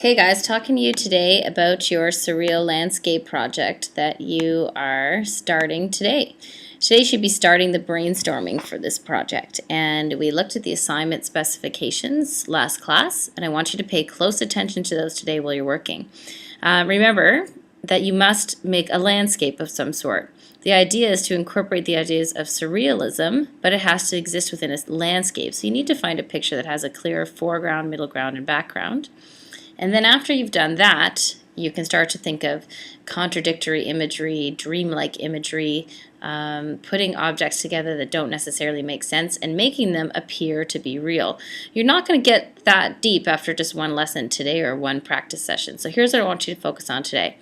Hey guys, talking to you today about your Surreal landscape project that you are starting today. Today should be starting the brainstorming for this project, and we looked at the assignment specifications last class, and I want you to pay close attention to those today while you're working. Remember that you must make a landscape of some sort. The idea is to incorporate the ideas of surrealism, but it has to exist within a landscape. So you need to find a picture that has a clear foreground, middle ground, and background. And then after you've done that, you can start to think of contradictory imagery, dreamlike imagery, putting objects together that don't necessarily make sense and making them appear to be real. You're not going to get that deep after just one lesson today or one practice session. So here's what I want you to focus on today.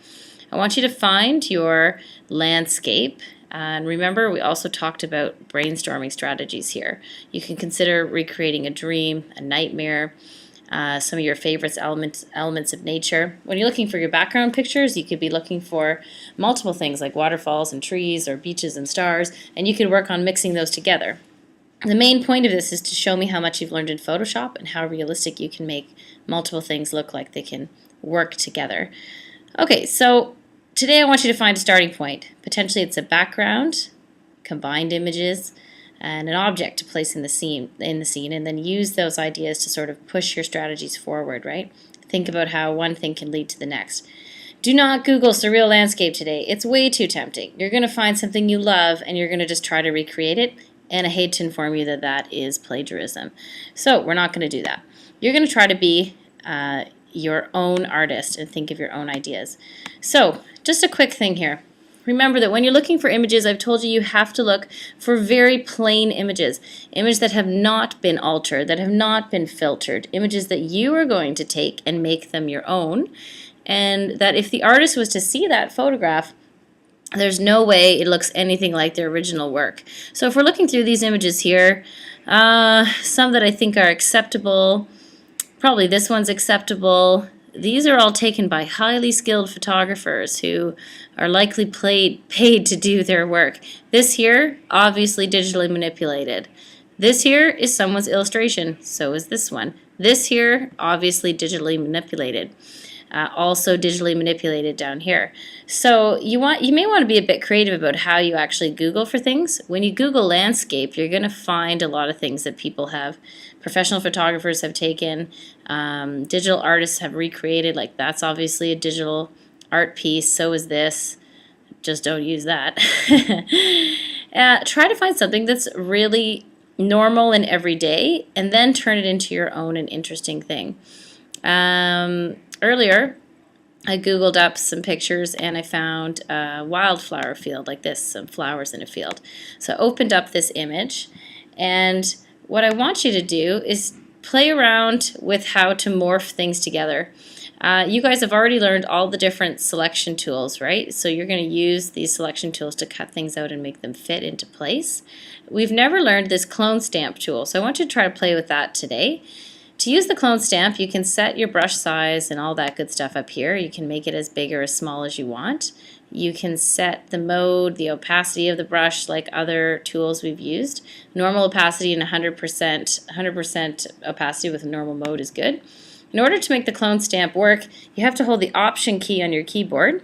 I want you to find your landscape. And remember, we also talked about brainstorming strategies here. You can consider recreating a dream, a nightmare, some of your favorites, elements of nature. When you're looking for your background pictures, you could be looking for multiple things like waterfalls and trees or beaches and stars, and you can work on mixing those together. The main point of this is to show me how much you've learned in Photoshop and how realistic you can make multiple things look like they can work together. Okay, so today I want you to find a starting point. Potentially it's a background, combined images, and an object to place in the scene, and then use those ideas to sort of push your strategies forward, right? Think about how one thing can lead to the next. Do not Google surreal landscape today. It's way too tempting. You're going to find something you love and you're going to just try to recreate it, and I hate to inform you that that is plagiarism. So we're not going to do that. You're going to try to be your own artist and think of your own ideas. So just a quick thing here. Remember that when you're looking for images, I've told you have to look for very plain images that have not been altered, that have not been filtered, images that you are going to take and make them your own, and that if the artist was to see that photograph, there's no way it looks anything like their original work. So if we're looking through these images here, some that I think are acceptable, probably this one's acceptable. These are all taken by highly skilled photographers who are likely paid to do their work. This here, obviously digitally manipulated. This here is someone's illustration, so is this one. This here, obviously digitally manipulated. Also digitally manipulated down here. So you may want to be a bit creative about how you actually Google for things. When you Google landscape, you're going to find a lot of things that people have, professional photographers have taken, digital artists have recreated, like that's obviously a digital art piece, so is this. Just don't use that. Try to find something that's really normal and everyday, and then turn it into your own and interesting thing. Earlier, I Googled up some pictures and I found a wildflower field like this, some flowers in a field. So I opened up this image, and what I want you to do is play around with how to morph things together. You guys have already learned all the different selection tools, right? So you're going to use these selection tools to cut things out and make them fit into place. We've never learned this clone stamp tool, so I want you to try to play with that today. To use the clone stamp, you can set your brush size and all that good stuff up here. You can make it as big or as small as you want. You can set the mode, the opacity of the brush like other tools we've used. Normal opacity and 100% opacity with a normal mode is good. In order to make the clone stamp work, you have to hold the Option key on your keyboard.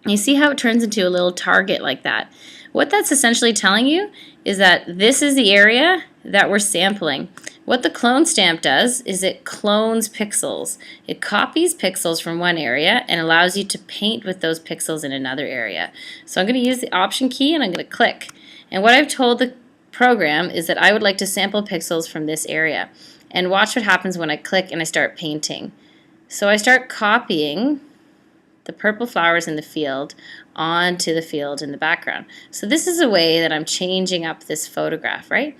You see how it turns into a little target like that. What that's essentially telling you is that this is the area that we're sampling. What the clone stamp does is it clones pixels. It copies pixels from one area and allows you to paint with those pixels in another area. So I'm going to use the Option key and I'm going to click. And what I've told the program is that I would like to sample pixels from this area. And watch what happens when I click and I start painting. So I start copying the purple flowers in the field onto the field in the background. So this is a way that I'm changing up this photograph, right?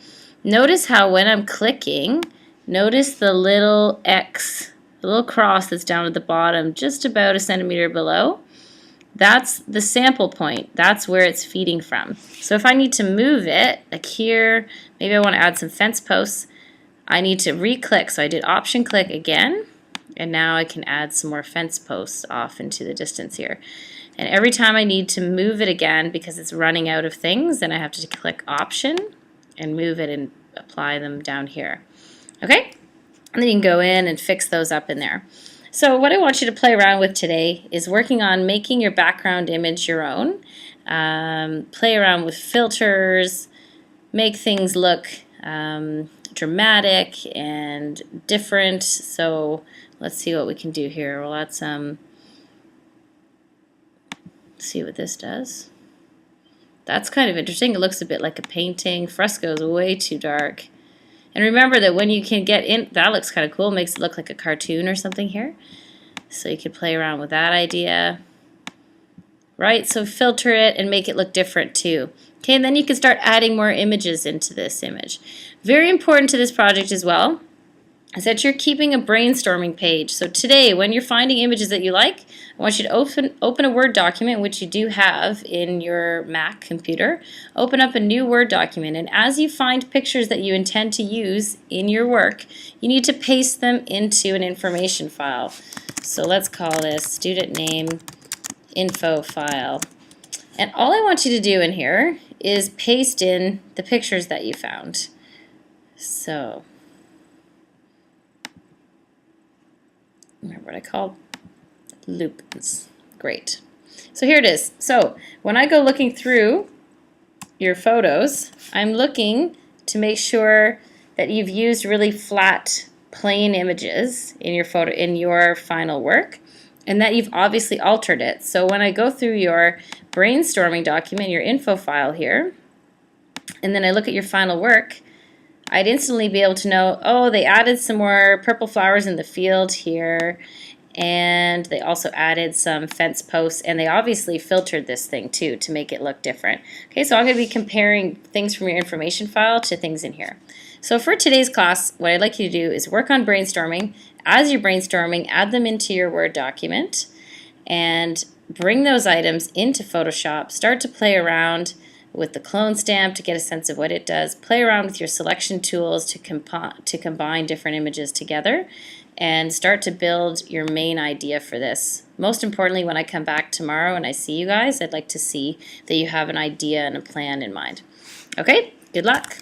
Notice how when I'm clicking, notice the little X, the little cross that's down at the bottom, just about a centimeter below. That's the sample point. That's where it's feeding from. So if I need to move it, like here, maybe I want to add some fence posts, I need to re-click. So I did Option click again, and now I can add some more fence posts off into the distance here. And every time I need to move it again because it's running out of things, then I have to click Option and move it and apply them down here. Okay? And then you can go in and fix those up in there. So what I want you to play around with today is working on making your background image your own. Play around with filters, make things look dramatic and different. So let's see what we can do here. Well, let's see what this does. That's kind of interesting. It looks a bit like a painting. Fresco is way too dark. And remember that when you can get in, that looks kind of cool. Makes it look like a cartoon or something here. So you could play around with that idea. Right, so filter it and make it look different too. Okay, and then you can start adding more images into this image. Very important to this project as well is that you're keeping a brainstorming page. So today, when you're finding images that you like, I want you to open a Word document, which you do have in your Mac computer. Open up a new Word document, and as you find pictures that you intend to use in your work, you need to paste them into an information file. So let's call this student name info file. And all I want you to do in here is paste in the pictures that you found. So remember what I called lupins. Great. So here it is. So when I go looking through your photos, I'm looking to make sure that you've used really flat, plain images in your photo, in your final work, and that you've obviously altered it. So when I go through your brainstorming document, your info file here, and then I look at your final work, I'd instantly be able to know, oh, they added some more purple flowers in the field here, and they also added some fence posts, and they obviously filtered this thing too to make it look different. Okay, so I'm going to be comparing things from your information file to things in here. So for today's class, what I'd like you to do is work on brainstorming. As you're brainstorming, add them into your Word document and bring those items into Photoshop. Start to play around with the clone stamp to get a sense of what it does. Play around with your selection tools to combine different images together and start to build your main idea for this. Most importantly, when I come back tomorrow and I see you guys, I'd like to see that you have an idea and a plan in mind. Okay, good luck.